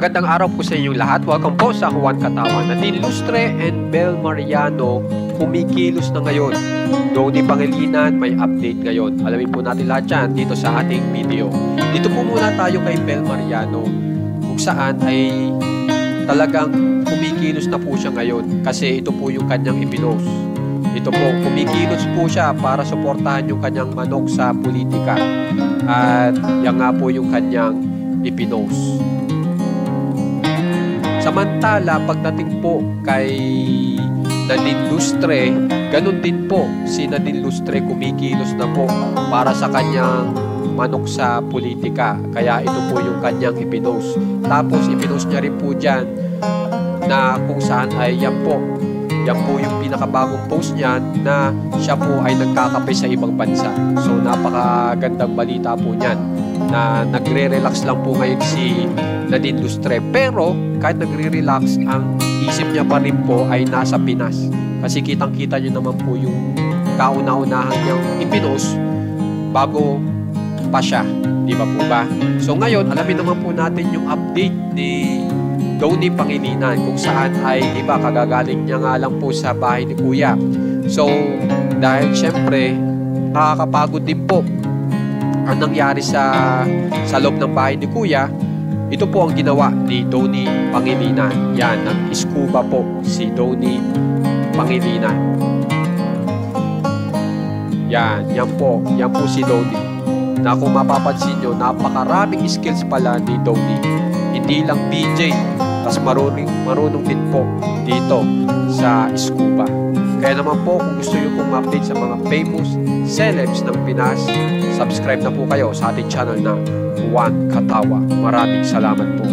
Magandang araw po sa inyong lahat. Welcome po sa Juan Katawan. Nadine Lustre and Bel Mariano kumikilos na ngayon. Donnie Pangilinan may update ngayon. Alamin po natin lahat yan dito sa ating video. Dito po muna tayo kay Bel Mariano kung saan ay talagang kumikilos na po siya ngayon kasi ito po yung kanyang ipinost. Ito po, kumikilos po siya para suportahan yung kanyang manok sa politika. At yan nga po yung kanyang ipinost. Samantala, pagdating po kay Nadine Lustre, ganun din po si Nadine Lustre kumikilos na po para sa kanyang manok sa politika. Kaya ito po yung kanyang ipinost. Tapos ipinost niya rin po dyan na kung saan ay yan po yung pinakabagong post niyan na siya po ay nagkakape sa ibang bansa. So napakagandang balita po niyan na nagre-relax lang po ngayon si Nadine Lustre. Pero kahit nagre-relax, ang isip niya pa rin po ay nasa Pinas. Kasi kitang-kita niyo naman po yung kauna-unahan niyang ipinost bago pa siya. Di ba po ba? So ngayon, alamin naman po natin yung update ni Donnie Pangilinan kung saan ay iba kagagaling niya nga lang po sa bahay ni Kuya. So dahil syempre nakakapagod din po ang nangyari sa loob ng bahay ni Kuya, ito po ang ginawa ni Donnie Pangilinan. Yan, nag-scuba po si Donnie Pangilinan. Yan po si Donnie. Na kung mapapansin nyo, napakaraming skills pala ni Donnie. Hindi lang BJ, tas marunong din po dito sa scuba. Kaya naman po, kung gusto nyo pong ma-update sa mga famous celebs ng Pinas, subscribe na po kayo sa ating channel na Juan Katawa. Maraming salamat po.